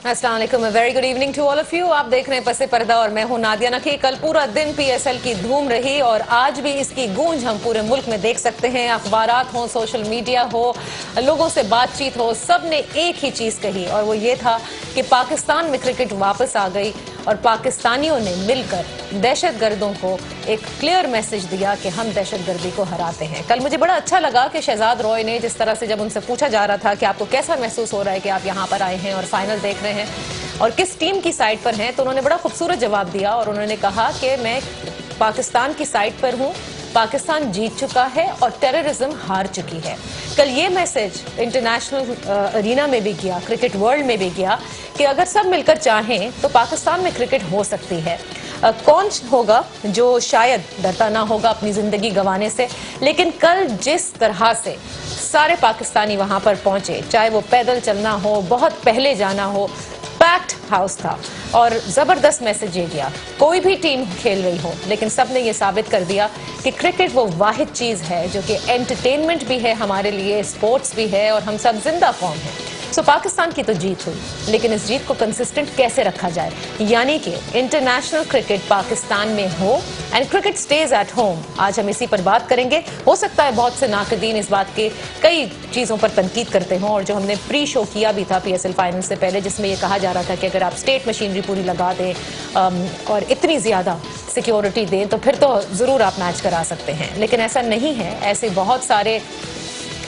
अस्सलाम वालेकुम, very good evening to all of you. आप देख रहे हैं पसे पर्दा और मैं हूं नादिया नकी। कल पूरा दिन पीएसएल की धूम रही और आज भी इसकी गूंज हम पूरे मुल्क में देख सकते हैं। अखबारात हो, सोशल मीडिया हो, लोगों से बातचीत हो, सब ने एक ही चीज कही और वो ये था कि पाकिस्तान में क्रिकेट वापस आ गई और पाकिस्तानियों ने मिलकर दहशतगर्दों को एक क्लियर मैसेज दिया कि हम दहशतगर्दी को हराते हैं। कल मुझे बड़ा अच्छा लगा कि शहजाद रॉय ने जिस तरह से जब उनसे पूछा जा रहा था कि आपको कैसा महसूस हो रहा है कि आप यहाँ पर आए हैं और फाइनल देख रहे हैं और किस टीम की साइड पर हैं, तो उन्होंने बड़ा खूबसूरत जवाब दिया और उन्होंने कहा कि मैं पाकिस्तान की साइड पर हूँ, पाकिस्तान जीत चुका है और टेररिज्म हार चुकी है। कल ये मैसेज इंटरनेशनल अरीना में भी गया, क्रिकेट वर्ल्ड में भी गया कि अगर सब मिलकर चाहें तो पाकिस्तान में क्रिकेट हो सकती है। कौन होगा जो शायद डरता ना होगा अपनी जिंदगी गंवाने से, लेकिन कल जिस तरह से सारे पाकिस्तानी वहां पर पहुंचे, चाहे वो पैदल चलना हो, बहुत पहले जाना हो, पैक्ड हाउस था और जबरदस्त मैसेज ये गया। कोई भी टीम खेल रही हो लेकिन सबने ये साबित कर दिया कि क्रिकेट वो वाहिद चीज है जो कि एंटरटेनमेंट भी है हमारे लिए, स्पोर्ट्स भी है और हम सब जिंदा कौम है। सो पाकिस्तान की तो जीत हुई, लेकिन इस जीत को कंसिस्टेंट कैसे रखा जाए, यानी कि इंटरनेशनल क्रिकेट पाकिस्तान में हो and cricket stage at home. आज हम इसी पर बात करेंगे। हो सकता है बहुत से नाकदीन इस बात के कई चीजों पर तनकीद करते हों और जो हमने प्री शो किया भी था पीएसएल फाइनल से पहले, जिसमें यह कहा जा रहा था कि अगर आप स्टेट मशीनरी पूरी लगा दें और इतनी ज्यादा सिक्योरिटी दें तो फिर तो जरूर आप मैच करा सकते हैं, लेकिन ऐसा नहीं है। ऐसे बहुत सारे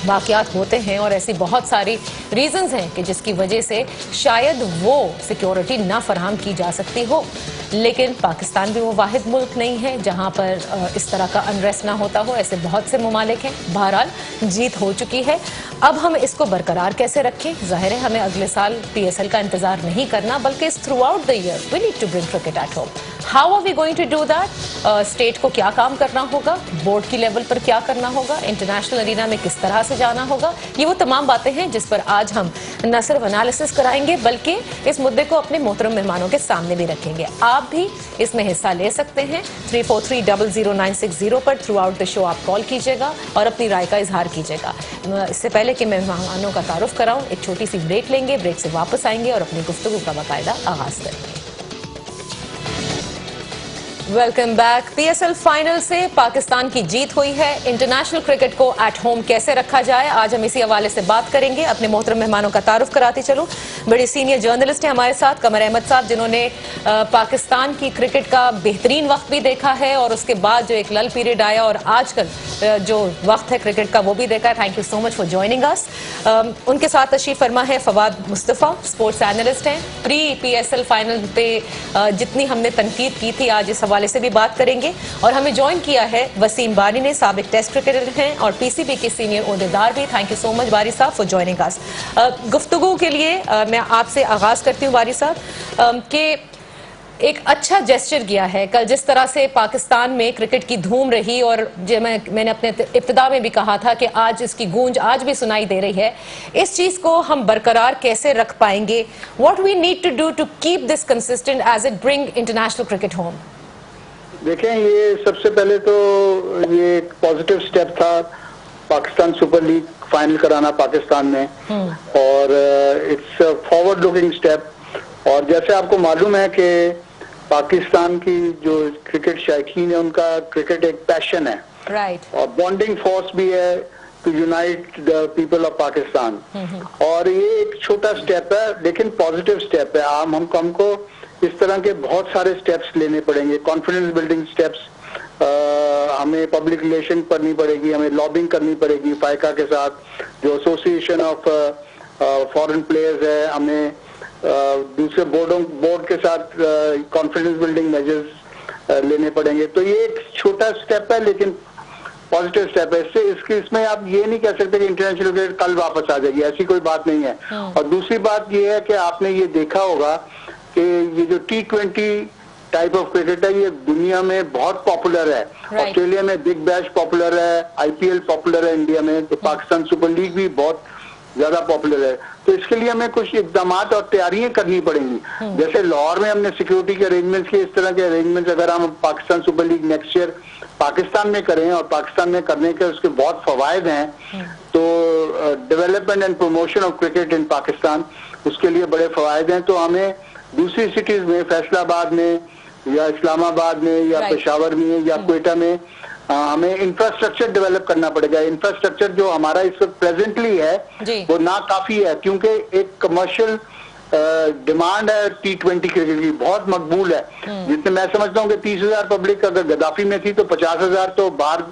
वाकयात होते हैं और ऐसी बहुत सारी रीजंस हैं कि जिसकी वजह से शायद वो सिक्योरिटी ना फराहम की जा सकती हो, लेकिन पाकिस्तान भी वो वाहिद मुल्क नहीं है जहां पर इस तरह का अनरेस्ट ना होता हो। ऐसे बहुत से ममालिक हैं। बहरहाल जीत हो चुकी है, अब हम इसको बरकरार कैसे रखें? जाहिर है हमें अगले साल पीएसएल का इंतजार नहीं करना, बल्कि throughout the year we need to bring cricket at home. How are we going to do that? State को क्या काम करना होगा, बोर्ड की लेवल पर क्या करना होगा, इंटरनेशनल अरीना में किस तरह से जाना होगा, ये वो तमाम बातें हैं जिस पर आज हम न सिर्फ एनालिसिस कराएंगे बल्कि इस मुद्दे को अपने मोहतरम मेहमानों के सामने भी रखेंगे। आप भी इसमें हिस्सा ले सकते हैं। 343-00960 पर थ्रू आउट द शो आप कॉल कीजिएगा और अपनी राय का इजहार कीजिएगा। इससे पहले कि मैं मेहमानों का तारुफ कराऊं, एक छोटी सी ब्रेक लेंगे, ब्रेक से वापस आएंगे और अपनी गुफ्तगू का बाकायदा आगाज करेंगे। Welcome back. पीएसएल फाइनल से पाकिस्तान की जीत हुई है। इंटरनेशनल क्रिकेट को एट होम कैसे रखा जाए, आज हम इसी हवाले से बात करेंगे। अपने मोहतरम मेहमानों का तारुफ कराती चलूं। बड़े सीनियर जर्नलिस्ट हैं हमारे साथ, कमर अहमद साहब, जिन्होंने पाकिस्तान की क्रिकेट का बेहतरीन वक्त भी देखा है और उसके बाद जो एक लल पीरियड आया और आजकल जो वक्त है क्रिकेट का वो भी देखा है। Thank you so much for joining अस। उनके साथ तशरीफ फरमा है फवाद मुस्तफ़ा, स्पोर्ट्स एनालिस्ट हैं। प्री पीएसएल फाइनल पे जितनी हमने तनकीद की थी आज इस हवाले से भी बात करेंगे। और हमें ज्वाइन किया है वसीम बारी ने, साबिक टेस्ट क्रिकेटर हैं और पीसीबी के सीनियर ओहदेदार भी। थैंक यू सो मच बारी साहब फॉर ज्वाइनिंग अस। गुफ्तगू के लिए मैं आपसे आगाज करती हूँ बारी साहब कि एक अच्छा जेस्चर किया है कल, जिस तरह से पाकिस्तान में क्रिकेट की धूम रही और जो मैंने अपने इब्तिदा में भी कहा था कि आज इसकी गूंज आज भी सुनाई दे रही है। इस चीज को हम बरकरार कैसे रख पाएंगे? What we need to do to keep this consistent as it bring international cricket home? देखें, ये सबसे पहले तो ये एक पॉजिटिव स्टेप था पाकिस्तान सुपर लीग फाइनल कराना पाकिस्तान में, और इट्स फॉरवर्ड लुकिंग स्टेप। और जैसे आपको मालूम है कि पाकिस्तान की जो क्रिकेट शायकीन है उनका क्रिकेट एक पैशन है, राइट, और बॉन्डिंग फोर्स भी है to unite the people of Pakistan. और ये एक छोटा स्टेप है लेकिन पॉजिटिव स्टेप है। हमको इस तरह के बहुत सारे स्टेप्स लेने पड़ेंगे, कॉन्फिडेंस बिल्डिंग स्टेप्स। हमें पब्लिक रिलेशन करनी पड़ेगी, हमें लॉबिंग करनी पड़ेगी फाइका के साथ, जो एसोसिएशन ऑफ फॉरेन प्लेयर्स है। हमें दूसरे बोर्ड के साथ कॉन्फिडेंस बिल्डिंग मेजर्स लेने पड़ेंगे। तो ये एक छोटा स्टेप है लेकिन पॉजिटिव स्टेप है। इसमें आप ये नहीं कह सकते कि इंटरनेशनल क्रिकेट कल वापस आ जाएगी, ऐसी कोई बात नहीं है। और दूसरी बात ये है कि आपने ये देखा होगा कि ये जो T20 टाइप ऑफ क्रिकेट है ये दुनिया में बहुत पॉपुलर है। ऑस्ट्रेलिया में बिग बैश पॉपुलर है, आईपीएल पॉपुलर है इंडिया में, तो पाकिस्तान सुपर लीग भी बहुत ज्यादा पॉपुलर है। तो इसके लिए हमें कुछ इकदाम और तैयारियां करनी पड़ेंगी। जैसे लाहौर में हमने सिक्योरिटी के अरेंजमेंट्स किए, इस तरह के अरेंजमेंट्स अगर हम Pakistan super league next year Pakistan में करें, और पाकिस्तान में करने के उसके बहुत फवायद हैं, तो development and promotion of cricket in Pakistan, उसके लिए बड़े फवायद हैं। तो हमें दूसरी सिटीज में, फैसलाबाद में या इस्लामाबाद में या पेशावर में या क्वेटा में हमें इंफ्रास्ट्रक्चर डेवलप करना पड़ेगा। इंफ्रास्ट्रक्चर जो हमारा इस वक्त प्रेजेंटली है वो ना काफी है, क्योंकि एक कमर्शियल डिमांड है T20 क्रिकेट की, बहुत मकबूल है। जितने मैं समझता हूँ कि 30,000 पब्लिक अगर गद्दाफी में थी तो 50,000 तो बाहर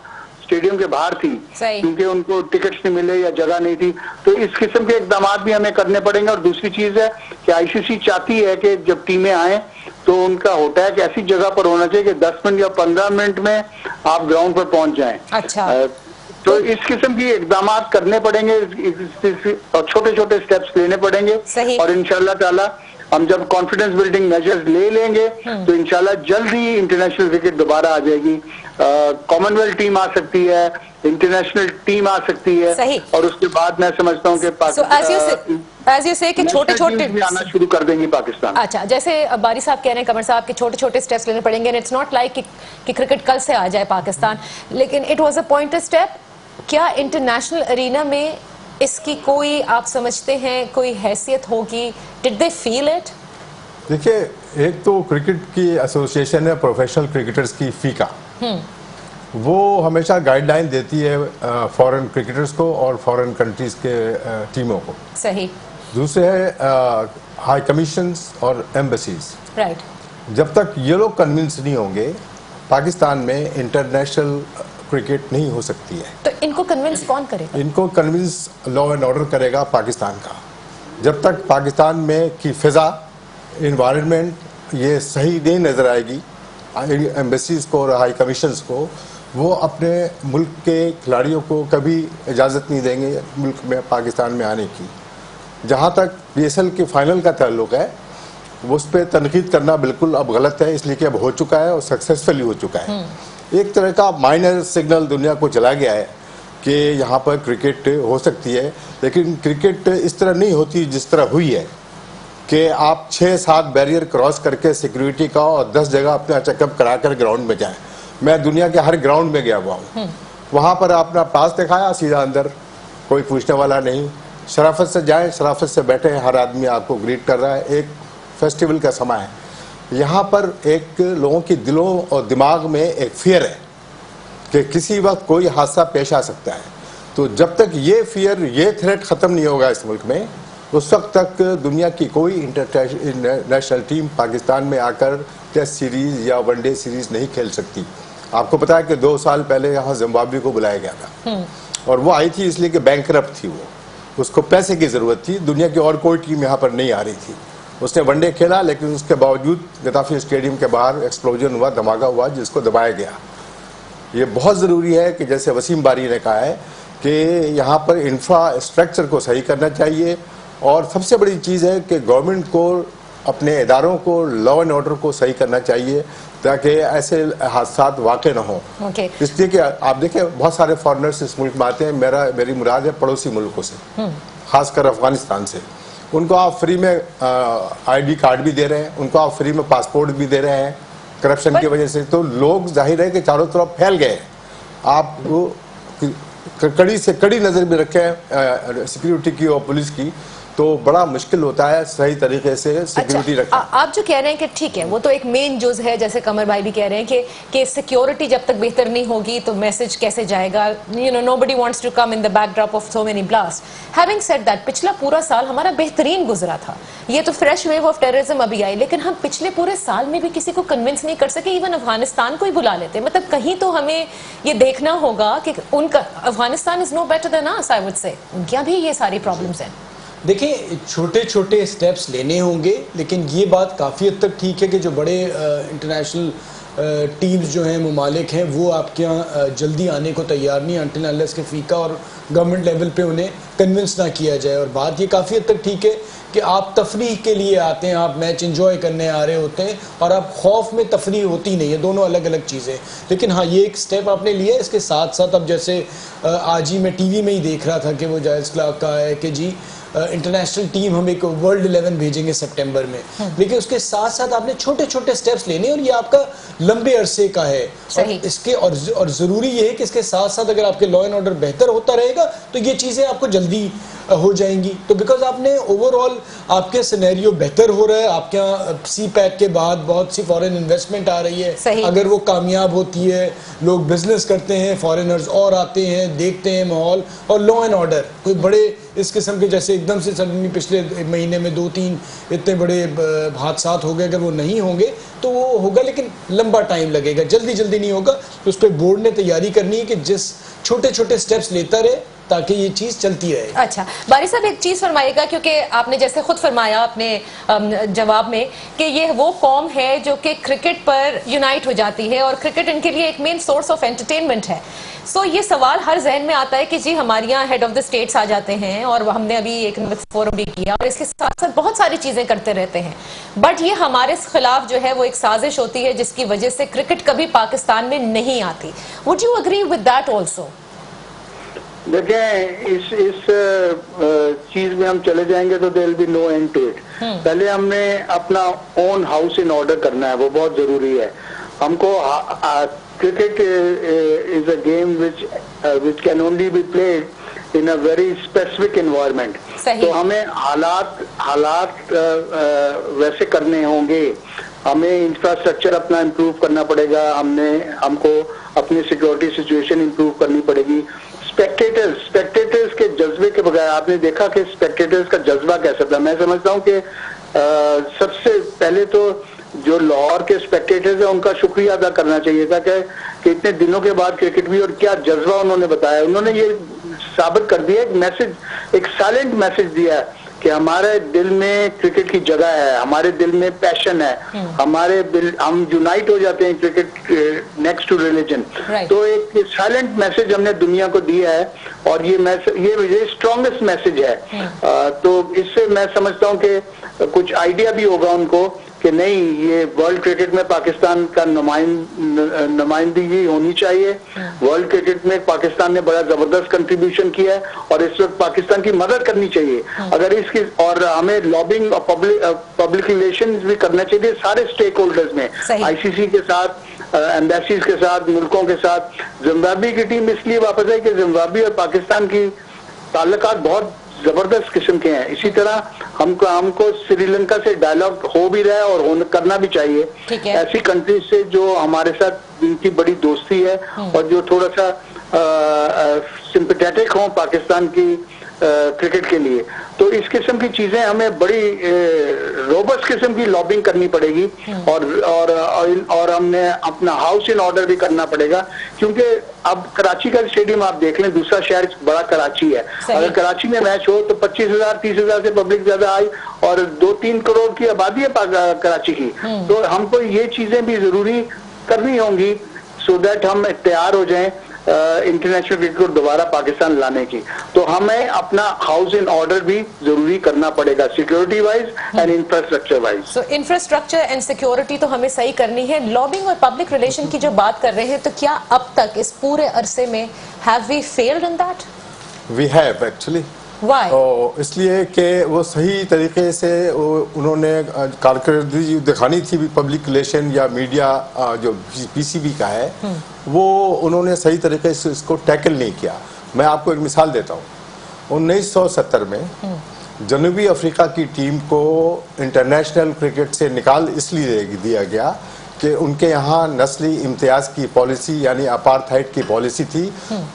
स्टेडियम के बाहर थी, क्योंकि उनको टिकट्स नहीं मिले या जगह नहीं थी। तो इस किस्म के इकदाम भी हमें करने पड़ेंगे। और दूसरी चीज है कि ICC चाहती है कि जब टीमें आए तो उनका होता है कि ऐसी जगह पर होना चाहिए कि 10 मिनट या 15 मिनट में आप ग्राउंड पर पहुंच जाएं। अच्छा, तो इस किस्म की इकदाम करने पड़ेंगे और छोटे छोटे स्टेप्स लेने पड़ेंगे। और इंशाल्लाह ताला हम जब कॉन्फिडेंस बिल्डिंग मेजर्स ले लेंगे तो इंशाल्लाह जल्द ही इंटरनेशनल क्रिकेट दोबारा आ जाएगी। कॉमनवेल्थ टीम आ सकती है, इंटरनेशनल टीम आ सकती है, और उसके बाद मैं समझता हूँ कि As you say कि छोटे-छोटे आना शुरू कर देंगे पाकिस्तान। अच्छा, जैसे बारी साहब कह रहे हैं, कमर साहब के छोटे-छोटे स्टेप्स लेने पड़ेंगे। इट्स नॉट लाइक कि क्रिकेट कल से आ जाए पाकिस्तान, लेकिन it was a pointed step. क्या इंटरनेशनल अरीना में इसकी कोई, आप समझते हैं, कोई हैसियत होगी? Did they feel it? देखिए, एक तो क्रिकेट की एसोसिएशन है प्रोफेशनल क्रिकेटर्स की फीका, वो हमेशा गाइडलाइन देती है फॉरेन क्रिकेटर्स को और फॉरेन कंट्रीज के टीमों को। सही। दूसरे है हाई कमीशंस और एम्बेसीज। राइट। जब तक ये लोग कन्विंस नहीं होंगे पाकिस्तान में इंटरनेशनल क्रिकेट नहीं हो सकती है। तो इनको कन्विंस कौन करेगा? इनको कन्विंस लॉ एंड ऑर्डर करेगा पाकिस्तान का। जब तक पाकिस्तान में की फिजा, इन्वायरमेंट ये सही नहीं नजर आएगी एम्बेसीज को और हाई कमीशंस को, वो अपने मुल्क के खिलाड़ियों को कभी इजाज़त नहीं देंगे मुल्क में, पाकिस्तान में आने की। जहाँ तक PSL के फाइनल का ताल्लुक है, उस पर तनकीद करना बिल्कुल अब गलत है, इसलिए कि अब हो चुका है और सक्सेसफुली हो चुका है। एक तरह का माइनर सिग्नल दुनिया को चला गया है कि यहाँ पर क्रिकेट हो सकती है, लेकिन क्रिकेट इस तरह नहीं होती जिस तरह हुई है कि आप 6-7 बैरियर क्रॉस करके सिक्योरिटी का और 10 जगह अपना चेकअप कराकर ग्राउंड में जाएं। मैं दुनिया के हर ग्राउंड में गया हुआ हूँ, वहाँ पर अपना पास दिखाया, सीधा अंदर, कोई पूछने वाला नहीं। शराफत से जाएं, शराफत से बैठे, हर आदमी आपको ग्रीट कर रहा है। एक फेस्टिवल का समय है, यहाँ पर एक लोगों के दिलों और दिमाग में एक फियर है कि किसी वक्त कोई हादसा पेश आ सकता है। तो जब तक ये फियर, ये थ्रेट ख़त्म नहीं होगा इस मुल्क में, उस वक्त तक दुनिया की कोई इंटरनेशनल टीम पाकिस्तान में आकर टेस्ट सीरीज़ या वनडे सीरीज़ नहीं खेल सकती। आपको पता है कि 2 साल पहले यहाँ जिम्बाब्वे को बुलाया गया था, और वो आई थी इसलिए कि बैंकरप्ट थी, वो उसको पैसे की ज़रूरत थी। दुनिया की और कोई टीम यहाँ पर नहीं आ रही थी। उसने वनडे खेला, लेकिन उसके बावजूद गद्दाफी स्टेडियम के बाहर एक्सप्लोजन हुआ, धमाका हुआ, जिसको दबाया गया। ये बहुत ज़रूरी है कि जैसे वसीम बारी ने कहा है कि यहाँ पर इंफ्रास्ट्रक्चर को सही करना चाहिए, और सबसे बड़ी चीज़ है कि गवर्नमेंट को अपने इदारों को, लॉ एंड ऑर्डर को सही करना चाहिए ताकि ऐसे हादसात वाक़ई न हो। इसलिए कि आप देखें, बहुत सारे फॉरेनर्स इस मुल्क में आते हैं, मेरी मुराद है पड़ोसी मुल्कों से, खासकर अफगानिस्तान से। उनको आप फ्री में ID कार्ड भी दे रहे हैं, उनको आप फ्री में पासपोर्ट भी दे रहे हैं करप्शन की वजह से। तो लोग जाहिर है कि चारों तरफ फैल गए। आप कड़ी से कड़ी नज़र में रखें सिक्योरिटी की और पुलिस की, तो बड़ा मुश्किल होता है सही तरीके से सिक्योरिटी रखना। आप जो कह रहे हैं कि ठीक है, वो तो एक मेन जुज है, जैसे कमर भाई भी कह रहे हैं कि सिक्योरिटी जब तक बेहतर नहीं होगी तो मैसेज कैसे जाएगा? You know, nobody wants to come in the backdrop of so many blast. Having said that, पिछला पूरा साल हमारा बेहतरीन गुजरा था। ये तो फ्रेश वेव ऑफ टेररिज्म अभी आई, लेकिन हम पिछले पूरे साल में भी किसी को कन्विंस नहीं कर सके। इवन अफगानिस्तान को ही बुला लेते। मतलब कहीं तो हमें ये देखना होगा कि उनका, Afghanistan is no better than us, I would say. उनके भी ये सारी प्रॉब्लम्स हैं। देखिए, छोटे छोटे स्टेप्स लेने होंगे, लेकिन ये बात काफ़ी हद तक ठीक है कि जो बड़े इंटरनेशनल टीम्स जो हैं, ममालिक हैं, वो आपके यहाँ जल्दी आने को तैयार नहीं, अनटिल अनलेस के फीका और गवर्नमेंट लेवल पे उन्हें कन्विंस ना किया जाए। और बात ये काफ़ी हद तक ठीक है कि आप तफरीह के लिए आते हैं, आप मैच एंजॉय करने आ रहे होते हैं, और आप खौफ में तफरीह होती नहीं है, दोनों अलग अलग चीज़ें। लेकिन हाँ, ये एक स्टेप आपने लिया है। इसके साथ साथ अब जैसे आज ही मैं TV में ही देख रहा था कि वो जायज़ क्लार्क का है कि जी इंटरनेशनल टीम हम एक वर्ल्ड 11 भेजेंगे सितंबर में। लेकिन उसके साथ साथ आपने छोटे छोटे स्टेप्स लेने, और ये आपका लंबे अरसे का है। और इसके और ज़रूरी ये है कि इसके साथ साथ अगर आपके लॉ एंड ऑर्डर बेहतर होता रहेगा तो ये चीज़ें आपको जल्दी हो जाएंगी। तो बिकॉज आपने ओवरऑल आपके सिनेरियो बेहतर हो रहा है, आपके यहाँ सी पैक के बाद बहुत सी फॉरेन इन्वेस्टमेंट आ रही है, अगर वो कामयाब होती है, लोग बिजनेस करते हैं, फॉरेनर्स और आते हैं, देखते हैं माहौल, और लॉ एंड ऑर्डर कोई बड़े इस किस्म के जैसे एकदम से सडनली पिछले महीने में 2-3 इतने बड़े हादसा हो गए, अगर वो नहीं होंगे तो वो होगा, लेकिन लंबा टाइम लगेगा, जल्दी नहीं होगा। तो उस पर बोर्ड ने तैयारी करनी है कि जिस छोटे छोटे स्टेप्स लेता रहे ताकि ये चीज चलती रहे। अच्छा बारी साहब, एक चीज फरमाइएगा, क्योंकि आपने जैसे खुद फरमाया अपने जवाब में कि ये वो कौम है जो कि क्रिकेट पर यूनाइट हो जाती है और क्रिकेट इनके लिए एक मेन सोर्स ऑफ एंटरटेनमेंट है। सो ये सवाल हर जहन में आता है कि जी हमारे यहाँ हेड ऑफ द स्टेट्स आ जाते हैं और हमने अभी एक फोरम भी किया और इसके साथ साथ बहुत सारी चीजें करते रहते हैं, बट ये हमारे खिलाफ जो है वो एक साजिश होती है जिसकी वजह से क्रिकेट कभी पाकिस्तान में नहीं आती। Would you agree with that also? देखें, इस चीज में हम चले जाएंगे तो there will be no end to it. पहले हमने अपना ओन हाउस इन ऑर्डर करना है, वो बहुत जरूरी है। हमको cricket is a game which can only be played in a very specific environment. तो हमें हालात वैसे करने होंगे, हमें इंफ्रास्ट्रक्चर अपना इम्प्रूव करना पड़ेगा, हमको अपनी सिक्योरिटी सिचुएशन इम्प्रूव करनी पड़ेगी। स्पेक्टेटर्स के जज्बे के बगैर, आपने देखा कि स्पेक्टेटर्स का जज्बा कैसा था। मैं समझता हूँ कि सबसे पहले तो जो लाहौर के स्पेक्टेटर्स हैं उनका शुक्रिया अदा करना चाहिए था कि इतने दिनों के बाद क्रिकेट भी, और क्या जज्बा उन्होंने बताया। उन्होंने ये साबित कर दिया, एक मैसेज, एक साइलेंट मैसेज दिया कि हमारे दिल में क्रिकेट की जगह है, हमारे दिल में पैशन है, हम यूनाइट हो जाते हैं क्रिकेट नेक्स्ट टू रिलीजन। तो एक साइलेंट मैसेज हमने दुनिया को दिया है और ये स्ट्रॉन्गेस्ट मैसेज है। तो इससे मैं समझता हूँ कि कुछ आइडिया भी होगा उनको कि नहीं, ये वर्ल्ड क्रिकेट में पाकिस्तान का नुमाइंदगी होनी चाहिए। वर्ल्ड क्रिकेट में पाकिस्तान ने बड़ा जबरदस्त कंट्रीब्यूशन किया है और इस वक्त पाकिस्तान की मदद करनी चाहिए। अगर इसकी, और हमें लॉबिंग और पब्लिक रिलेशंस भी करना चाहिए सारे स्टेक होल्डर्स में, आईसीसी के साथ, एम्बेसीज के साथ, मुल्कों के साथ। जिम्बाब्वे की टीम इसलिए वापस आई कि जिम्बाब्वे और पाकिस्तान की ताल्लुकात बहुत जबरदस्त किस्म के हैं। इसी तरह हमको श्रीलंका से डायलॉग हो भी रहा है और करना भी चाहिए। ऐसी कंट्रीज से जो हमारे साथ जिनकी बड़ी दोस्ती है और जो थोड़ा सा सिंपैथेटिक हो पाकिस्तान की क्रिकेट के लिए। तो इस किस्म की चीजें हमें बड़ी रोबस्ट किस्म की लॉबिंग करनी पड़ेगी और हमने अपना हाउस इन ऑर्डर भी करना पड़ेगा, क्योंकि अब कराची का स्टेडियम आप देख लें, दूसरा शहर बड़ा कराची है। अगर कराची में मैच हो तो 25,000-30,000 से पब्लिक ज्यादा आई और 2-3 करोड़ की आबादी है कराची की। तो हमको ये चीजें भी जरूरी करनी होंगी सो दैट हम तैयार हो जाएं इंटरनेशनल क्रिकेट को दोबारा पाकिस्तान लाने की। तो हमें अपना हाउस इन ऑर्डर भी जरूरी करना पड़ेगा, security wise and infrastructure wise. So infrastructure and security तो हमें सही करनी है। लॉबिंग और पब्लिक रिलेशन की जो बात कर रहे हैं, तो क्या अब तक इस पूरे अरसे में have we failed in that? We have actually. Why? इसलिए कि वो सही तरीके से उन्होंने कारकर्दगी दिखानी थी पब्लिक रिलेशन या मीडिया जो पीसीबी का है, वो उन्होंने सही तरीके से इसको टैकल नहीं किया। मैं आपको एक मिसाल देता हूँ। 1970 में जनूबी अफ्रीका की टीम को इंटरनेशनल क्रिकेट से निकाल इसलिए दिया गया कि उनके यहाँ नस्ली इम्तियाज की पॉलिसी यानी अपार्थाइड की पॉलिसी थी।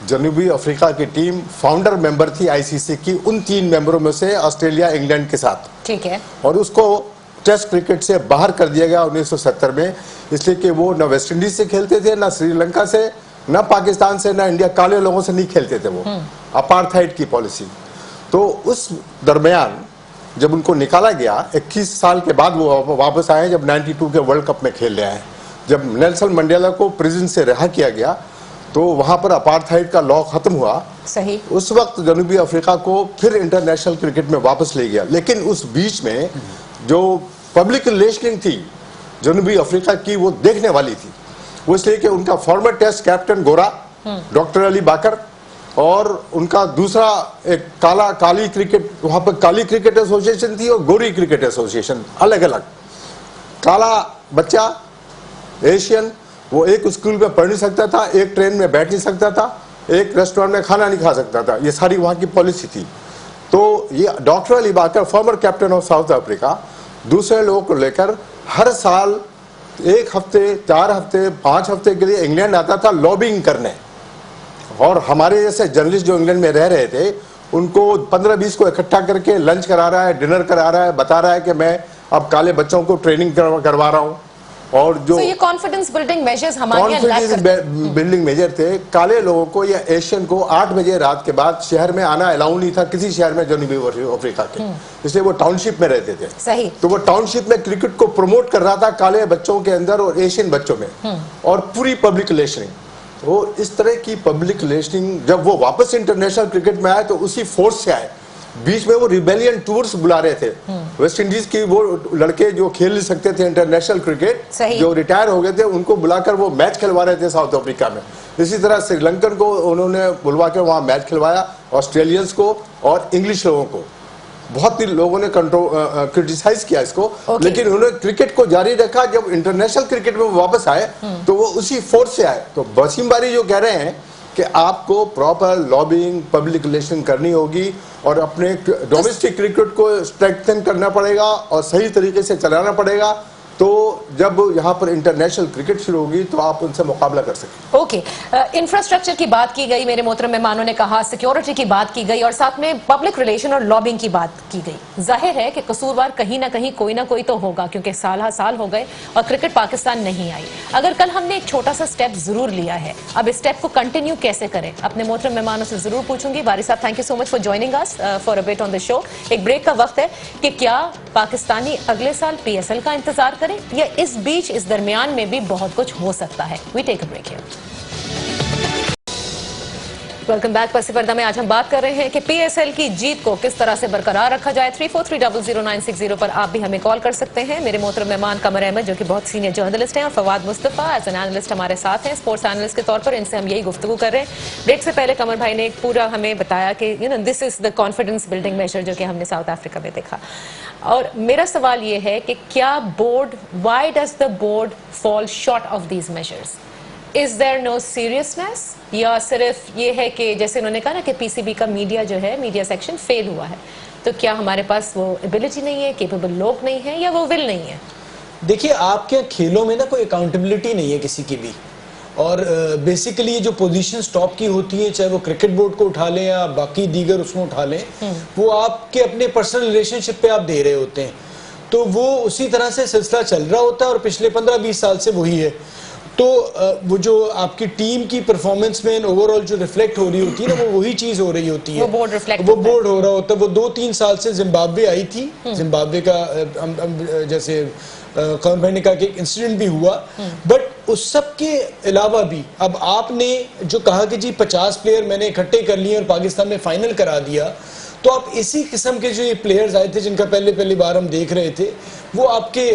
जनूबी अफ्रीका की टीम फाउंडर मेंबर थी आईसीसी की, उन 3 मेंबरों में से ऑस्ट्रेलिया इंग्लैंड के साथ। ठीक है। और उसको टेस्ट क्रिकेट से बाहर कर दिया गया 1970 में, इसलिए कि वो न वेस्ट इंडीज से खेलते थे, न श्रीलंका से, न पाकिस्तान से, न इंडिया, काले लोगों से नहीं खेलते थे वो, अपार्थाइड की पॉलिसी। तो उस दरमियान जब उनको निकाला गया, 21 साल के बाद वो वापस आए, जब 92 के वर्ल्ड कप में खेल रहे हैं, जब नेल्सन मंडेला को प्रिजन से रिहा किया गया तो वहां पर अपार्थाइड का लॉ खत्म हुआ। सही। उस वक्त जनूबी अफ्रीका को फिर इंटरनेशनल क्रिकेट में वापस ले गया। लेकिन उस बीच में जो पब्लिक रिलेशनिंग थी जनूबी अफ्रीका की, वो देखने वाली थी। वो इसलिए कि उनका फॉर्मर टेस्ट कैप्टन गोरा डॉक्टर अली बाकर और उनका दूसरा एक काली क्रिकेट, वहां पर काली क्रिकेट एसोसिएशन थी और गोरी क्रिकेट एसोसिएशन, अलग अलग। काला बच्चा एशियन, वो एक स्कूल में पढ़ नहीं सकता था, एक ट्रेन में बैठ नहीं सकता था, एक रेस्टोरेंट में खाना नहीं खा सकता था। ये सारी वहां की पॉलिसी थी। तो ये doctor Ali Bacher, former captain of South Africa, दूसरे लोगों को लेकर हर साल 1 हफ्ते, 4 हफ्ते, 5 हफ्ते के लिए इंग्लैंड आता था लॉबिंग करने, और हमारे जैसे जर्नलिस्ट जो इंग्लैंड में रह रहे थे उनको 15-20 को इकट्ठा करके लंच करा रहा है, डिनर करा रहा है, बता रहा है कि मैं अब काले बच्चों को ट्रेनिंग करवा रहा हूं। और जो ये कॉन्फिडेंस बिल्डिंग मेजर्स हमारे यहाँ लैक करते हैं। बिल्डिंग मेजर थे, काले लोगों को या एशियन को 8 बजे रात के बाद शहर में आना अलाउ नहीं था किसी शहर में जनूबी अफ्रीका के, इसलिए वो टाउनशिप में रहते थे। सही। तो वो टाउनशिप में क्रिकेट को प्रमोट कर रहा था काले बच्चों के अंदर और एशियन बच्चों में, और पूरी पब्लिक रिलेशनिंग। तो इस तरह की पब्लिक रिलेशनिंग जब वो वापस इंटरनेशनल क्रिकेट में आए तो उसी फोर्स से आए। बीच में वो रिबेलियन टूर्स बुला रहे थे, वेस्ट इंडीज की वो लड़के जो खेल नहीं सकते थे इंटरनेशनल क्रिकेट, जो रिटायर हो गए थे, उनको बुलाकर वो मैच खिलवा रहे थे साउथ अफ्रीका में। इसी तरह श्रीलंकन को उन्होंने बुलवा कर वहां मैच खिलवाया, ऑस्ट्रेलियंस को और इंग्लिश लोगों को। बहुत ही लोगों ने क्रिटिसाइज किया इसको, लेकिन उन्होंने क्रिकेट को जारी रखा। जब इंटरनेशनल क्रिकेट में वो वापस आए तो वो उसी फोर्स से आए। तो वसीम बारी जो कह रहे हैं कि आपको प्रॉपर लॉबिंग, पब्लिक रिलेशन करनी होगी और अपने डोमेस्टिक क्रिकेट को स्ट्रेंथन करना पड़ेगा और सही तरीके से चलाना पड़ेगा, तो जब यहाँ पर इंटरनेशनल क्रिकेट शुरू होगी तो आप उनसे मुकाबला कर सकें। ओके, इंफ्रास्ट्रक्चर की बात की गई, मेरे मोहतरम मेहमानों ने कहा, सिक्योरिटी की बात की गई और साथ में पब्लिक रिलेशन और लॉबिंग की बात की गई। जाहिर है कि कसूरवार कहीं ना कहीं कोई ना कोई तो होगा, क्योंकि साल हो गए और क्रिकेट पाकिस्तान नहीं आई। अगर कल हमने एक छोटा सा स्टेप जरूर लिया है, अब इस स्टेप को कंटिन्यू कैसे करें, अपने मोहतरम मेहमानों से जरूर पूछूंगी। बारी साहब, thank you so much for joining us for a bit on the show. एक ब्रेक का वक्त है कि क्या पाकिस्तानी अगले साल PSL का इंतजार करें या इस बीच, इस दरमियान में भी बहुत कुछ हो सकता है। We take a break here. Welcome back. पसी पर्दा में आज हम बात कर रहे हैं कि PSL की जीत को किस तरह से बरकरार रखा जाए। 34300960 पर आप भी हमें कॉल कर सकते हैं। मेरे मोहतरम मेहमान कमर अहमद जो कि बहुत सीनियर जर्नलिस्ट हैं, और Fawad Mustafa as an analyst हमारे साथ हैं, स्पोर्ट्स एनालिस्ट के तौर पर। इनसे हम यही गुफ्तगू कर रहे हैं। ब्रेक से पहले कमर भाई ने एक पूरा हमें बताया कि this is the confidence building measure जो कि हमने साउथ अफ्रीका में देखा। और मेरा सवाल ये है कि क्या board, why does the board fall short of these measures? Is there no seriousness, या सिर्फ ये है कि जैसे उन्होंने कहा ना कि PCB का मीडिया जो है, मीडिया सेक्शन फेल हुआ है, तो क्या हमारे पास वो एबिलिटी नहीं है, केपेबल लोग नहीं है, या वो विल नहीं है? देखिए, आपके खेलों में ना कोई अकाउंटेबिलिटी नहीं है किसी की भी, और बेसिकली जो पोजीशन टॉप की होती है, चाहे वो क्रिकेट बोर्ड को उठा लें या बाकी दीगर उसमें उठा लें, वो आपके अपने पर्सनल रिलेशनशिप पे आप दे रहे होते हैं। तो वो उसी तरह से सिलसिला चल रहा होता है और पिछले 15-20 साल से वही है। तो वो जो आपकी टीम की परफॉर्मेंस में ओवरऑल जो रिफ्लेक्ट हो रही होती है ना, वो वही चीज हो रही होती है, वो बोर्ड हो रहा होता है। वो 2-3 साल से जिम्बाब्वे आई थी, जिम्बाब्वे का जैसे कमर भाई ने कहा कि इंसिडेंट भी हुआ, बट उस सब के अलावा भी अब आपने जो कहा कि जी 50 प्लेयर मैंने इकट्ठे कर लिए और पाकिस्तान में फाइनल करा दिया, तो आप इसी किस्म के जो ये प्लेयर्स आए थे जिनका पहली बार हम देख रहे थे, वो आपके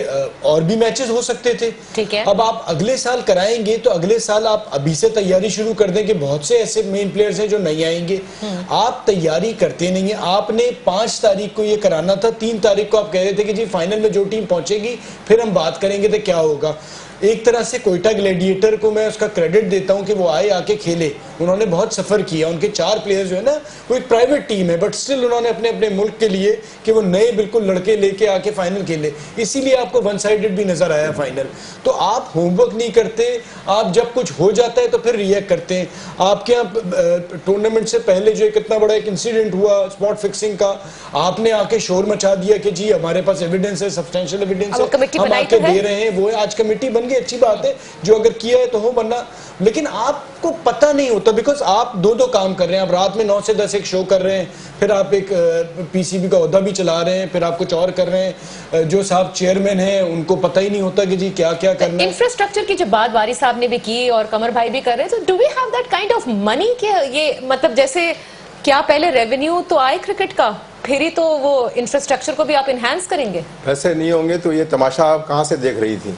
और भी मैचेस हो सकते थे। ठीक है। अब आप अगले साल कराएंगे तो अगले साल आप अभी से तैयारी शुरू कर दें कि बहुत से ऐसे मेन प्लेयर्स हैं जो नहीं आएंगे। आप तैयारी करते नहीं है। आपने 5 तारीख को ये कराना था, 3 तारीख को आप कह रहे थे कि जी फाइनल में जो टीम पहुंचेगी फिर हम बात करेंगे तो क्या होगा। एक तरह से कोयटा ग्लैडिएटर को मैं उसका क्रेडिट देता हूं कि वो आए, आके खेले, उन्होंने बहुत सफर किया। उनके 4 प्लेयर जो है ना, वो एक प्राइवेट टीम है, बट स्टिल उन्होंने अपने अपने मुल्क के लिए कि वो नए बिल्कुल लड़के लेके आके फाइनल खेले, इसीलिए आपको वन साइडेड भी नजर आया फाइनल। तो आप होमवर्क नहीं करते, आप जब कुछ हो जाता है तो फिर रिएक्ट करते हैं। आपके यहाँ टूर्नामेंट से पहले जो इतना बड़ा एक इंसिडेंट हुआ स्पॉट फिक्सिंग का, आपने आके शोर मचा दिया कि जी हमारे पास एविडेंस है, सब्सटेंशियल एविडेंस है, हम आके दे रहे हैं। वो है, आज कमेटी बन गई, अच्छी बात है, जो अगर किया है तो हो, बनना। लेकिन आपको पता नहीं होता, बिकॉज आप 2 काम कर रहे हैं। आप रात में 9 से 10 एक शो कर रहे हैं, फिर आप एक PCB का ओहदा भी चला रहे हैं, फिर आप कुछ और कर रहे हैं। जो साहब चेयरमैन हैं उनको पता ही नहीं होता कि जी क्या क्या करना है। इंफ्रास्ट्रक्चर की जो बात वारी साहब ने भी की और कमर भाई भी कर रहे हैं, तो do we have that kind of money कि ये मतलब जैसे क्या पहले रेवेन्यू तो आए क्रिकेट का, फिर ही तो वो इंफ्रास्ट्रक्चर को भी आप इनहैंस करेंगे? ऐसे नहीं होंगे तो ये तमाशा आप कहाँ से देख रही थी?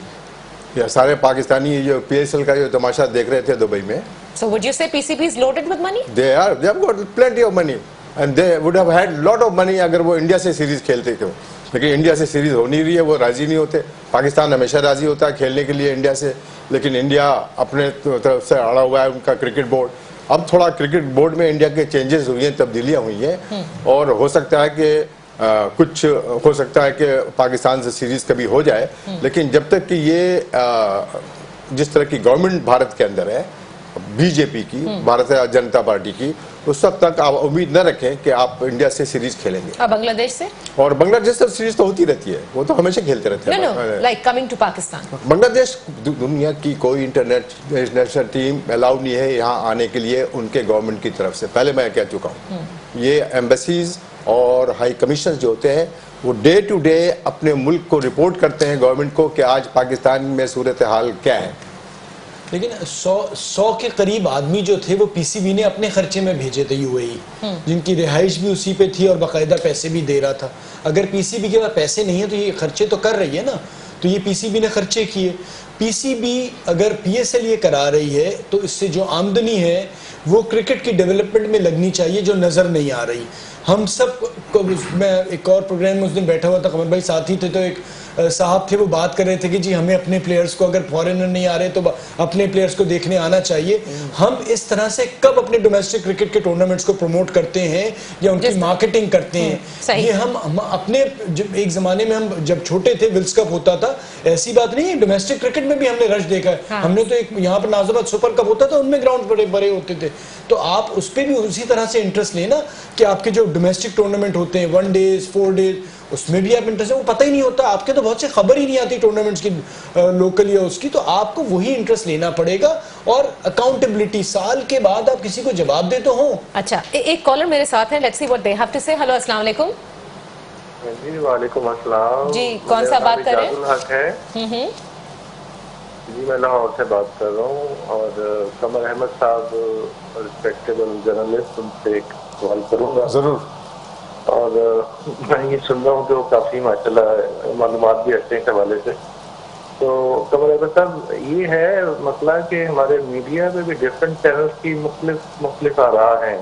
ये सारे पाकिस्तानी जो PSL का जो तमाशा देख रहे थे दुबई में। So would you say PCB is loaded with money? They have got plenty of money and they would have had lot of money अगर वो इंडिया से सीरीज खेलते क्यों। लेकिन इंडिया से सीरीज हो नहीं रही है, वो राजी नहीं होते। पाकिस्तान हमेशा राजी होता है खेलने के लिए इंडिया से, लेकिन इंडिया अपने तरफ से अड़ा हुआ है, उनका क्रिकेट बोर्ड। अब थोड़ा क्रिकेट बोर्ड में इंडिया के चेंजेस हुए हैं, तब्दीलियां हुई हैं, और हो सकता है कि कुछ हो सकता है कि पाकिस्तान से सीरीज कभी हो जाए, लेकिन जब तक कि ये जिस तरह की गवर्नमेंट भारत के अंदर है, बीजेपी की, भारतीय जनता पार्टी की, उस वक्त तक आप उम्मीद न रखें कि आप इंडिया से सीरीज खेलेंगे। अब बांग्लादेश से? और बांग्लादेश से सीरीज तो होती रहती है, वो तो हमेशा खेलते रहते हैं। Like coming to Pakistan, Bangladesh दुनिया की कोई इंटरनेशनल टीम अलाउ नहीं है यहाँ आने के लिए उनके गवर्नमेंट की तरफ से। पहले मैं कह चुका हूँ, ये एम्बेसीज और हाई कमीशन जो होते हैं वो डे टू डे अपने मुल्क को रिपोर्ट करते हैं गवर्नमेंट को कि आज पाकिस्तान में सूरत हाल क्या है। लेकिन 100 के करीब आदमी जो थे वो पीसीबी ने अपने खर्चे में भेजे थे यूएई, जिनकी रिहाइश भी उसी पे थी और बाकायदा पैसे भी दे रहा था। अगर पीसीबी के पास पैसे नहीं है तो ये खर्चे तो कर रही है ना, तो ये पीसीबी ने खर्चे किए। पीसीबी अगर पीएसएल ये करा रही है तो इससे जो आमदनी है वो क्रिकेट की डेवलपमेंट में लगनी चाहिए, जो नज़र नहीं आ रही। हम सब मैं एक और प्रोग्राम में उस दिन बैठा हुआ था, कमर भाई साथी थे, तो एक साहब थे, वो बात कर रहे थे कि जी हमें अपने प्लेयर्स को, अगर फॉरेनर नहीं आ रहे तो अपने प्लेयर्स को देखने आना चाहिए। हम इस तरह से कब अपने डोमेस्टिक क्रिकेट के टूर्नामेंट्स को प्रमोट करते हैं या उनकी मार्केटिंग करते हैं? ये हम अपने एक जमाने में हम जब छोटे थे विल्स कप होता था, ऐसी बात नहीं है, डोमेस्टिक क्रिकेट में भी हमने रश देखा है। हाँ। हमने तो एक यहाँ पर नाज़ाबाद सुपर कप होता था, उनमें ग्राउंड बड़े बड़े होते थे। तो आप उस पर भी उसी तरह से इंटरेस्ट लेना कि आपके जो डोमेस्टिक टूर्नामेंट होते हैं 1 डेज 4 डेज, उसमें भी आप इंटरेस्ट है, वो पता ही नहीं होता, आपके तो बहुत से खबर ही नहीं आती टूर्नामेंट्स की लोकल या उसकी, तो आपको वही इंटरेस्ट लेना पड़ेगा। और अकाउंटेबिलिटी, साल के बाद आप किसी को जवाब दे तो हो। अच्छा, एक कॉलर मेरे साथ है, let's see what they have to say. Hello, अस्सलाम वालेकुम। जी वालेकुम अस्सलाम जी, कौन सा बात कर रहे हैं? जी मैं लाहौर से बात कर रहा हूँ, और कमर अहमद साहब रिस्पेक्टेबल जर्नलिस्ट, उनसे एक सवाल करूँगा। जरूर। और मैं ये सुन रहा हूँ कि वो काफ़ी माशाल्लाह मालूमात भी रखते हैं इस हवाले से। तो कमर अहमद साहब, ये है मसला कि हमारे मीडिया में भी डिफरेंट चैनल्स की मुख्तलिफ आरा हैं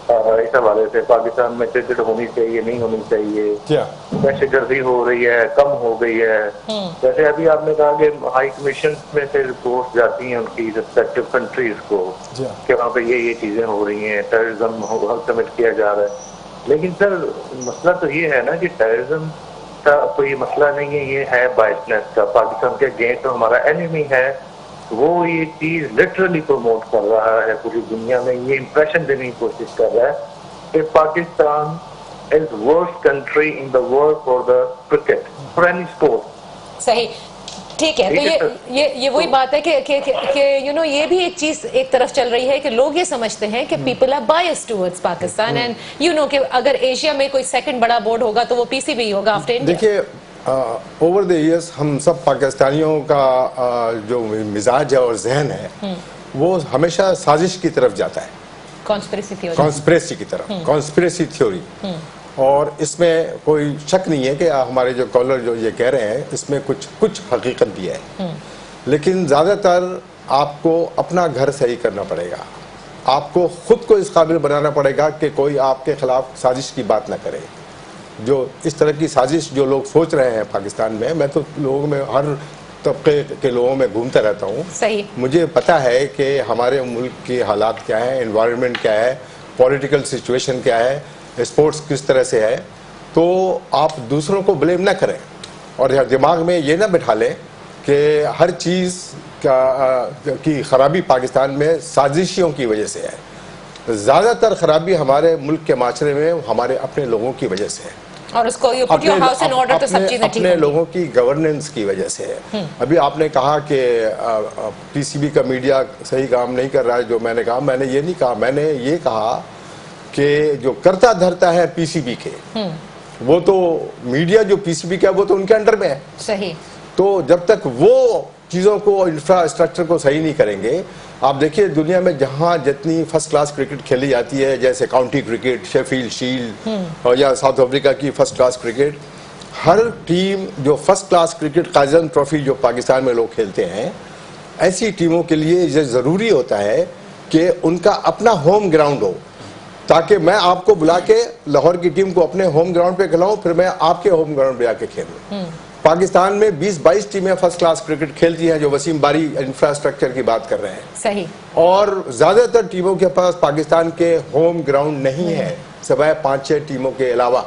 इस हवाले से। पाकिस्तान में क्रिकेट होनी चाहिए, नहीं होनी चाहिए, दहशतगर्दी हो रही है, कम हो गई है। जैसे अभी आपने कहा कि हाई कमीशन में से रिपोर्ट जाती हैं उनकी रिस्पेक्टिव कंट्रीज को कि वहाँ पे ये चीजें हो रही हैं, टेररिज्म कमिट किया जा रहा है। लेकिन सर मसला तो ये है ना कि टेररिज्म का कोई मसला नहीं है, ये है बायसनेस का। पाकिस्तान के अगेंस्ट हमारा एनिमी है, वो ये चीज लिटरली प्रमोट कर रहा है पूरी दुनिया में, ये इंप्रेशन देने की कोशिश कर रहा है कि Pakistan is worst country in the world for the cricket, for any sport. सही, ठीक है। तो ये वही बात है कि यू नो ये भी एक चीज एक तरफ चल रही है कि लोग ये समझते हैं कि people are biased towards Pakistan, and you know कि अगर एशिया में कोई सेकंड बड़ा बोर्ड होगा तो वो पीसीबी होगा आफ्टर इंडिया। देखिए, ओवर द इयर्स हम सब पाकिस्तानियों का जो मिजाज है और जहन है वो हमेशा साजिश की तरफ जाता है, कॉन्स्पिरेसी की तरफ, कॉन्स्पिरेसी थ्योरी। और इसमें कोई शक नहीं है कि हमारे जो कॉलर जो ये कह रहे हैं इसमें कुछ हकीकत भी है। लेकिन ज़्यादातर आपको अपना घर सही करना पड़ेगा, आपको खुद को इस काबिल बनाना पड़ेगा कि कोई आपके खिलाफ साजिश की बात ना करे। जो इस तरह की साजिश जो लोग सोच रहे हैं पाकिस्तान में, मैं तो लोगों में हर तबके के लोगों में घूमता रहता हूँ, मुझे पता है कि हमारे मुल्क के हालात क्या है, एनवायरनमेंट क्या है, पॉलिटिकल सिचुएशन क्या है, स्पोर्ट्स किस तरह से है। तो आप दूसरों को ब्लेम ना करें और दिमाग में ये ना बिठा लें कि हर चीज़ की खराबी पाकिस्तान में साजिशियों की वजह से है। ज़्यादातर खराबी हमारे मुल्क के माशरे में हमारे अपने लोगों की वजह से है, और उसको you put your house in order तो सब चीजें ठीक अपने लोगों की गवर्नेंस की वजह से है। अभी आपने कहा कि पीसीबी का मीडिया सही काम नहीं कर रहा है, जो मैंने कहा, मैंने ये नहीं कहा, मैंने ये कहा कि जो करता धरता है पीसीबी के, वो तो मीडिया जो पीसीबी का वो तो उनके अंडर में है। सही। तो जब तक वो चीज़ों को, इंफ्रास्ट्रक्चर को सही नहीं करेंगे, आप देखिए दुनिया में जहाँ जितनी फर्स्ट क्लास क्रिकेट खेली जाती है, जैसे काउंटी क्रिकेट, शेफील्ड शील्ड और या साउथ अफ्रीका की फर्स्ट क्लास क्रिकेट, हर टीम जो first class cricket, kaizen trophy जो पाकिस्तान में लोग खेलते हैं, ऐसी टीमों के लिए ये ज़रूरी होता है कि उनका अपना होम ग्राउंड हो, ताकि मैं आपको बुला के लाहौर की टीम को अपने होम ग्राउंड पे खिलाऊं, फिर मैं आपके होम ग्राउंड पे आके खेलूं। पाकिस्तान में 20-22 टीमें फर्स्ट क्लास क्रिकेट खेलती हैं, जो वसीम बारी इंफ्रास्ट्रक्चर की बात कर रहे हैं। सही। और ज्यादातर टीमों के पास पाकिस्तान के होम ग्राउंड नहीं है, सिवाय 5-6 टीमों के अलावा।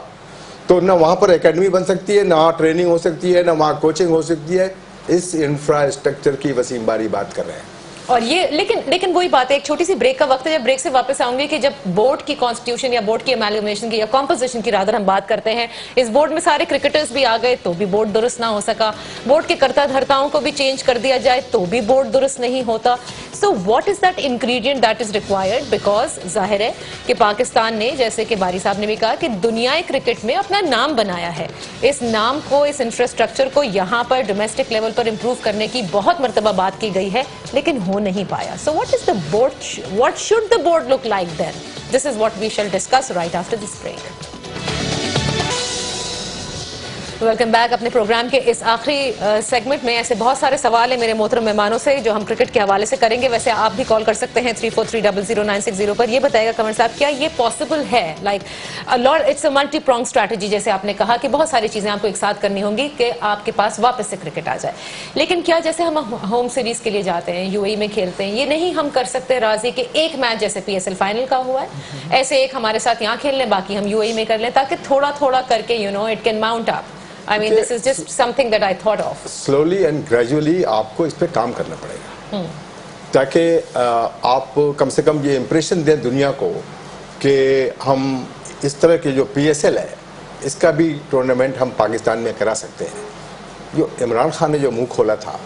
तो ना वहां पर एकेडमी बन सकती है, ना ट्रेनिंग हो सकती है, ना वहां कोचिंग हो सकती है। इस इंफ्रास्ट्रक्चर की वसीम बारी बात कर रहे हैं। और ये लेकिन वही बात है, एक छोटी सी ब्रेक का वक्त है, जब ब्रेक से वापस आऊंगी कि जब बोर्ड की कॉन्स्टिट्यूशन या बोर्ड की एमैलगमेशन की या कॉम्पोजिशन की रादर हम बात करते हैं, इस बोर्ड में सारे क्रिकेटर्स भी आ गए तो भी बोर्ड दुरुस्त ना हो सका, बोर्ड के कर्ता धर्ताओं को भी चेंज कर दिया जाए तो भी बोर्ड दुरुस्त नहीं होता। So what is that ingredient that is required? Because जाहिर है कि पाकिस्तान ने, जैसे कि बारी साहब ने भी कहा, कि दुनियाई क्रिकेट में अपना नाम बनाया है। इस नाम को, इस इंफ्रास्ट्रक्चर को यहाँ पर डोमेस्टिक लेवल पर इंप्रूव करने की बहुत मरतबा बात की गई है, लेकिन हो नहीं पाया। So what is the board, what should the board look like then? This is what we shall discuss right after this break. Welcome back. अपने प्रोग्राम के इस आखिरी सेगमेंट में ऐसे बहुत सारे सवाल हैं मेरे मोहतरम मेहमानों से जो हम क्रिकेट के हवाले से करेंगे। वैसे आप भी कॉल कर सकते हैं 343-00960 पर। ये बताएगा कमर साहब, क्या ये पॉसिबल है? Like Lord, it's a multi prong strategy, जैसे आपने कहा कि बहुत सारी चीजें आपको एक साथ करनी होंगी कि आपके पास वापस से क्रिकेट आ जाए। लेकिन क्या जैसे हम होम सीरीज के लिए जाते हैं, यूएई में खेलते हैं, ये नहीं हम कर सकते राजी कि एक मैच जैसे पीएसएल फाइनल का हुआ है, ऐसे एक हमारे साथ यहाँ खेल लें, बाकी हम यूएई में कर लें, ताकि थोड़ा थोड़ा करके it can mount up. I mean, this is just something that I thought of. Slowly and gradually आपको इस पे काम करना पड़ेगा, ताकि आप कम से कम ये इम्प्रेशन दें दुनिया को कि हम इस तरह के जो पीएसएल है इसका भी टूर्नामेंट हम पाकिस्तान में करा सकते हैं। जो इमरान खान ने जो मुंह खोला था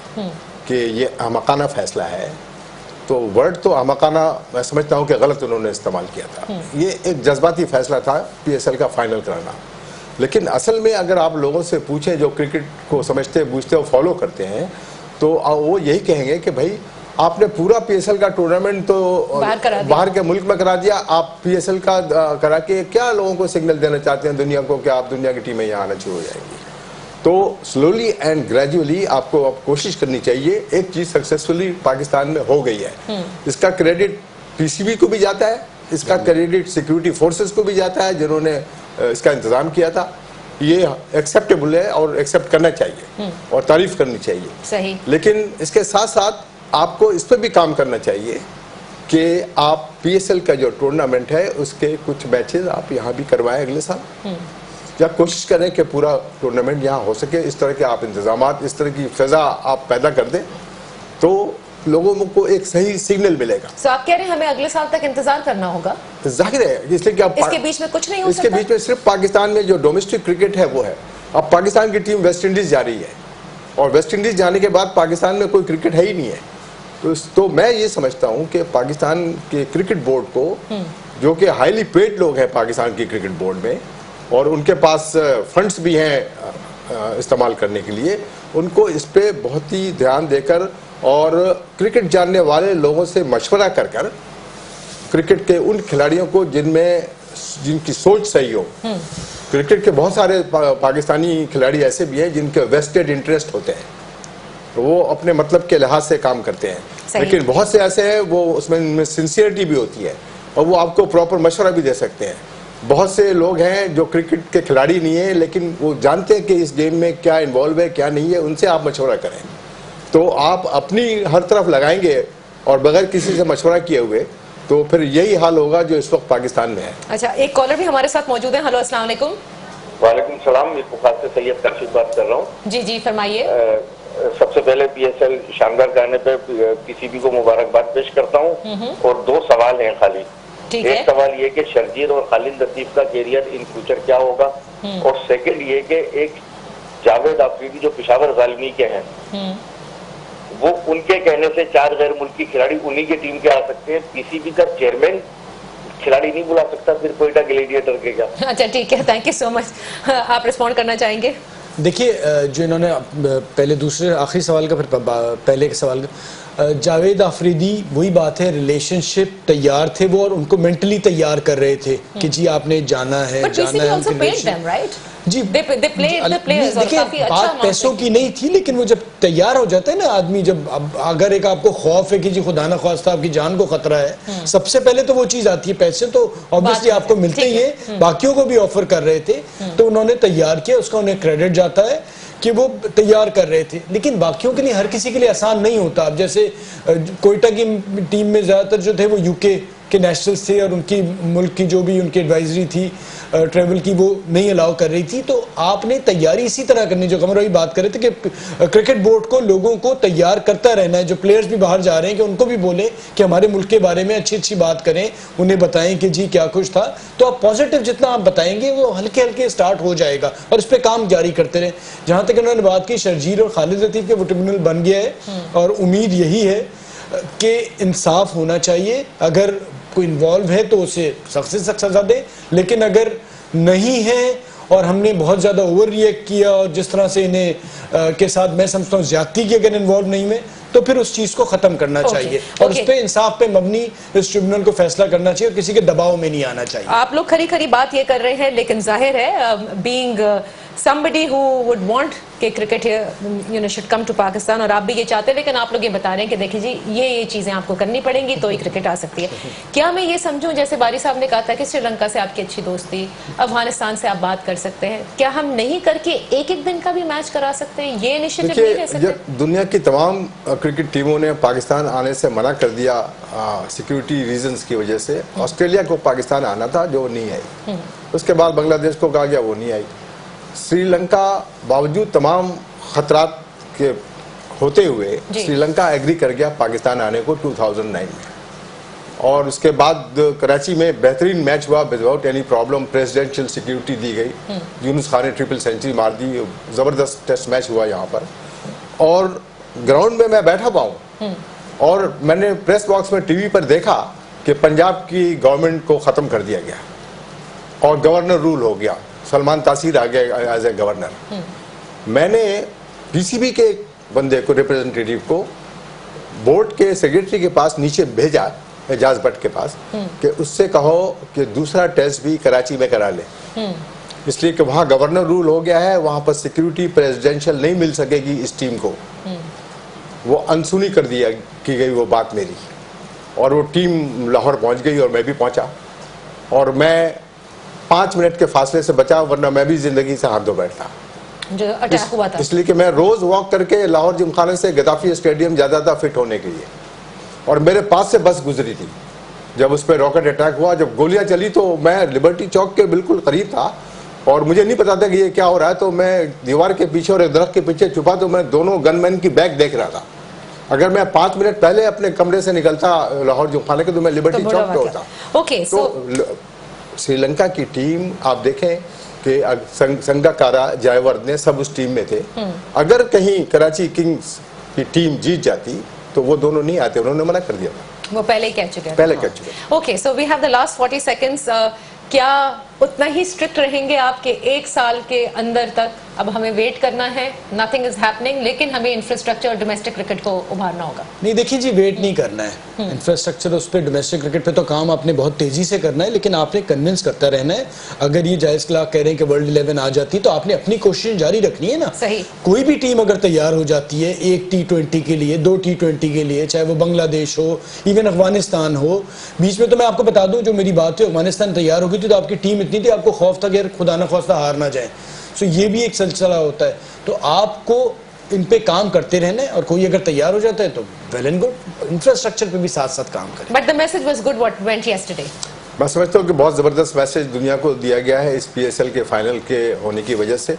कि ये अहमकाना फैसला है, तो वर्ड तो अहमकाना मैं समझता हूँ कि गलत उन्होंने इस्तेमाल किया था। ये एक जज्बाती फैसला था पीएसएल का फाइनल कराना। लेकिन असल में अगर आप लोगों से पूछें जो क्रिकेट को समझते बूझते और फॉलो करते हैं, तो वो यही कहेंगे कि भाई आपने पूरा पीएसएल का टूर्नामेंट तो बाहर के मुल्क में करा दिया, आप पीएसएल का करा के क्या लोगों को सिग्नल देना चाहते हैं दुनिया को कि आप दुनिया की टीमें यहाँ आना शुरू हो जाएंगी? तो स्लोली एंड ग्रेजुअली आपको अब कोशिश करनी चाहिए। एक चीज सक्सेसफुली पाकिस्तान में हो गई है, इसका क्रेडिट पीसीबी को भी जाता है, इसका क्रेडिट सिक्योरिटी फोर्सेस को भी जाता है जिन्होंने इसका इंतजाम किया था। ये एक्सेप्टेबल है और एक्सेप्ट करना चाहिए और तारीफ करनी चाहिए। सही। लेकिन इसके साथ साथ आपको इस पर भी काम करना चाहिए कि आप पीएसएल का जो टूर्नामेंट है उसके कुछ मैचेस आप यहाँ भी करवाएं अगले साल, या कोशिश करें कि पूरा टूर्नामेंट यहाँ हो सके। इस तरह के आप इंतजामात, इस तरह की फिजा आप पैदा कर दें तो लोगों को एक सही सिग्नल मिलेगा। So, आप कह रहे हैं हमें अगले साल तक इंतजार करना होगा? जाहिर है, इसलिए कि आप इसके बीच में कुछ नहीं हो इसके सकता? बीच में सिर्फ पाकिस्तान में जो डोमेस्टिक क्रिकेट है वो है। अब पाकिस्तान की टीम वेस्ट इंडीज जा रही है और वेस्ट इंडीज जाने के बाद पाकिस्तान में कोई क्रिकेट है ही नहीं है। तो मैं ये समझता हूँ कि पाकिस्तान के क्रिकेट बोर्ड को, जो कि हाईली पेड लोग हैं पाकिस्तान की क्रिकेट बोर्ड में और उनके पास फंड्स भी हैं इस्तेमाल करने के लिए, उनको इस पे बहुत ही ध्यान देकर और क्रिकेट जानने वाले लोगों से मशवरा कर कर क्रिकेट के उन खिलाड़ियों को जिनकी सोच सही हो। क्रिकेट के बहुत सारे पाकिस्तानी खिलाड़ी ऐसे भी हैं जिनके वेस्टेड इंटरेस्ट होते हैं, तो वो अपने मतलब के लिहाज से काम करते हैं, लेकिन बहुत से ऐसे हैं वो उसमें सिंसियरिटी भी होती है और वो आपको प्रॉपर मशवरा भी दे सकते हैं। बहुत से लोग हैं जो क्रिकेट के खिलाड़ी नहीं है लेकिन वो जानते हैं कि इस गेम में क्या इन्वॉल्व है क्या नहीं है, उनसे आप मशवरा करें तो आप अपनी हर तरफ लगाएंगे और बगैर किसी से मशवरा किए हुए, तो फिर यही हाल होगा जो इस वक्त पाकिस्तान में है। अच्छा, एक कॉलर भी हमारे साथ मौजूद है। हेलो, अस्सलाम वालेकुम। वालेकुम सलाम, मैं बुखार से सैयद काशिफ बात कर रहा हूँ। जी जी, फरमाइए। सबसे पहले पीएसएल शानदार करने पे पीसीबी को मुबारकबाद पेश करता हूँ और दो सवाल हैं खाली। एक सवाल ये कि शर्जील और खालिद लतीफ का कैरियर इन फ्यूचर क्या होगा, और सेकंड ये कि एक जावेद आफरीदी जो पेशावर ज़ालिमी के हैं, वो उनके कहने से 4 गैर मुल्की खिलाड़ी उन्हीं की टीम के आ सकते हैं, पीसीबी का चेयरमैन खिलाड़ी नहीं बुला सकता, फिर कोयटा ग्लेडिएटर के क्या? अच्छा, ठीक है, थैंक यू सो मच। आप रिस्पॉन्ड करना चाहेंगे? देखिए, जो इन्होंने पहले दूसरे आखिरी सवाल का, फिर पहले के सवाल का, जावेद आफरीदी, वही बात है, रिलेशनशिप तैयार थे वो और उनको मेंटली तैयार कर रहे थे कि जी आपने जाना है जी। देखिए, बात पैसों की नहीं थी, लेकिन वो जब तैयार हो जाता है ना आदमी, जब अगर एक आपको खौफ है कि जी खुदा ना ख्वास्ता आपकी जान को खतरा है, सबसे पहले तो वो चीज आती है। पैसे तो ऑब्वियसली आपको मिलते ही है, बाकियों को भी ऑफर कर रहे थे, तो उन्होंने तैयार किया, उसका उन्हें क्रेडिट जाता है कि वो तैयार कर रहे थे, लेकिन बाकियों के लिए, हर किसी के लिए आसान नहीं होता। अब जैसे कोयटा की टीम में ज़्यादातर जो थे वो यूके के नेशनल्स थे और उनकी मुल्क की जो भी उनकी एडवाइजरी थी ट्रेवल की वो नहीं अलाउ कर रही थी। तो आपने तैयारी इसी तरह करनी, जो कमर भाई बात कर रहे थे कि क्रिकेट बोर्ड को लोगों को तैयार करता रहना है, जो प्लेयर्स भी बाहर जा रहे हैं कि उनको भी बोले कि हमारे मुल्क के बारे में अच्छी अच्छी बात करें, उन्हें बताएं कि जी क्या कुछ था। तो आप पॉजिटिव जितना आप बताएंगे वो हल्के हल्के स्टार्ट हो जाएगा और इस पर काम जारी करते रहे। जहां तक उन्होंने बात की शर्जील और खालिद लतीफ के, वो ट्रिब्यूनल बन गया है और उम्मीद यही है कि इंसाफ होना चाहिए। अगर कोई इन्वॉल्व है तो उसे सख्त से सख्त सजा दे, लेकिन अगर नहीं है और हमने बहुत ज़्यादा ओवर रिएक्ट किया और जिस तरह से इन्हें के साथ मैं समझता हूँ ज्यादती की, अगर इन्वॉल्व नहीं में, तो फिर उस चीज़ को ख़त्म करना चाहिए और उस पर इंसाफ पे मबनी इस ट्रिब्यूनल को फैसला करना चाहिए और किसी के दबाव में नहीं आना चाहिए। आप लोग खरी खरी बात ये कर रहे हैं, लेकिन जाहिर है being somebody who would want कि cricket should come to Pakistan, और आप भी ये चाहते हैं, लेकिन आप लोग ये बता रहे हैं कि देखिए जी ये चीजें आपको करनी पड़ेंगी तो ही क्रिकेट आ सकती है। क्या मैं ये समझूं, जैसे बारी साहब ने कहा था कि श्रीलंका से आपकी अच्छी दोस्ती, अफगानिस्तान से आप बात कर सकते हैं, क्या हम नहीं करके एक एक दिन का भी मैच करा सकते हैं? ये इनिशिएटिव नहीं ले सकते? दुनिया की तमाम क्रिकेट टीमों ने पाकिस्तान आने से मना कर दिया सिक्योरिटी रीजंस की वजह से। ऑस्ट्रेलिया को पाकिस्तान आना था जो नहीं आई, उसके बाद बांग्लादेश को कहा गया वो नहीं आई। श्रीलंका बावजूद तमाम खतरात के होते हुए श्रीलंका एग्री कर गया पाकिस्तान आने को 2009 में, और उसके बाद कराची में बेहतरीन मैच हुआ without any problem. Presidential security दी गई, यूनुस खान ने ट्रिपल सेंचुरी मार दी, जबरदस्त टेस्ट मैच हुआ यहाँ पर, और ग्राउंड में मैं बैठा पाऊँ और मैंने प्रेस बॉक्स में टीवी पर देखा कि पंजाब की गवर्नमेंट को ख़त्म कर दिया गया और गवर्नर रूल हो गया, सलमान तासीर आ गया एज ए गवर्नर। मैंने पीसीबी के बंदे को, रिप्रेजेंटेटिव को, बोर्ड के सेक्रेटरी के पास नीचे भेजा, एजाज भट्ट के पास, कि उससे कहो कि दूसरा टेस्ट भी कराची में करा ले, इसलिए कि वहाँ गवर्नर रूल हो गया है, वहाँ पर सिक्योरिटी प्रेसिडेंशियल नहीं मिल सकेगी इस टीम को। वो अनसुनी कर दिया की गई वो बात मेरी, और वो टीम लाहौर पहुँच गई और मैं भी पहुँचा, और मैं 5 मिनट के फासले से बचा, वरना मैं भी जिंदगी से हाथ धो बैठता जो अटैक हुआ था। इसलिए कि मैं रोज वॉक करके लाहौर जिमखाना से गद्दाफी स्टेडियम जाता था फिट होने के लिए, और मेरे पास से बस गुजरी थी जब उस पर रॉकेट अटैक हुआ। जब गोलियां चली तो मैं लिबर्टी चौक के बिल्कुल करीब था और मुझे नहीं पता था कि ये क्या हो रहा है, तो मैं दीवार के पीछे और एक दरख्त के पीछे छुपा, तो मैं दोनों गनमैन की बैग देख रहा था। अगर मैं 5 मिनट पहले अपने कमरे से निकलता लाहौर जिमखाना के, तो मैं लिबर्टी चौक पे होता। ओके, तो श्रीलंका की टीम आप देखें कि संगाकारा, जयवर्धने सब उस टीम में थे। अगर कहीं कराची किंग्स की टीम जीत जाती तो वो दोनों नहीं आते, उन्होंने मना कर दिया था, वो पहले ही कह चुके हैं। पहले कह चुके। Okay, so we have the last 40 seconds. क्या उतना ही स्ट्रिक्ट रहेंगे आपके 1 साल के अंदर तक? अब हमें वेट करना है, नथिंग इज हैपनिंग, लेकिन हमें इंफ्रास्ट्रक्चर और डोमेस्टिक क्रिकेट को उभारना होगा। नहीं, देखिए जी, वेट नहीं करना है। इंफ्रास्ट्रक्चर उस पर, डोमेस्टिक क्रिकेट पे तो काम आपने बहुत तेजी से करना है, लेकिन आपने कन्विंस करता रहना है। अगर ये जायज क्लार्क कह रहे हैं कि वर्ल्ड 11 आ जाती तो आपने अपनी कोशिश जारी रखनी है ना। सही। कोई भी टीम अगर तैयार हो जाती है एक T20 के लिए, 2 T20 के लिए, चाहे वो बांग्लादेश हो, इवन अफगानिस्तान हो। बीच में तो मैं आपको बता दूं, जो मेरी बात है, अफगानिस्तान तैयार हो गई थी तो आपकी टीम इतनी थी, आपको खौफ था कि खुदा ना खास्ता हार ना जाए। सो ये भी एक सिलसिला होता है, तो आपको इन पे काम करते रहना है, और कोई अगर तैयार हो जाता है तो वेल एंड गुड, इंफ्रास्ट्रक्चर पे भी साथ साथ काम करें। But the message was good what went yesterday. मैं समझता हूँ कि बहुत ज़बरदस्त मैसेज दुनिया को दिया गया है इस PSL के फाइनल के होने की वजह से,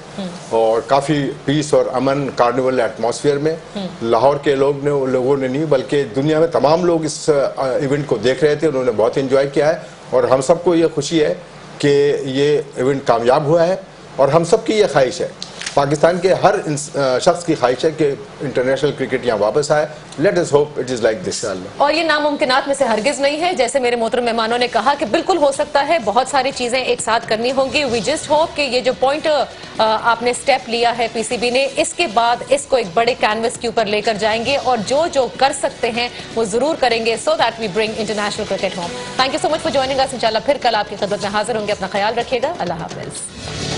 और काफ़ी पीस और अमन कार्निवल एटमॉस्फेयर में लाहौर के लोगों ने नहीं बल्कि दुनिया में तमाम लोग इस इवेंट को देख रहे थे, उन्होंने बहुत एंजॉय किया है, और हम सबको ये खुशी है कि ये इवेंट कामयाब हुआ है, और हम सबकी ये ख्वाहिश है, पाकिस्तान के हर शख्स की ख्वाहिश है कि इंटरनेशनल क्रिकेट यहाँ वापस आए। Let us hope it is like this. और ये नामुमकिनात में से हरगिज नहीं है, जैसे मेरे मोहतरम मेहमानों ने कहा कि बिल्कुल हो सकता है, बहुत सारी चीजें एक साथ करनी होंगी। वी जस्ट होप कि ये जो पॉइंट आपने स्टेप लिया है पीसीबी ने, इसके बाद इसको एक बड़े कैनवस के ऊपर लेकर जाएंगे और जो जो कर सकते हैं वो जरूर करेंगे, so that we bring international cricket home. Thank you so much for joining us. इंशाल्लाह फिर कल आपकी खिदमत में हाजिर होंगे। अपना ख्याल रखिएगा। अल्लाह हाफिज।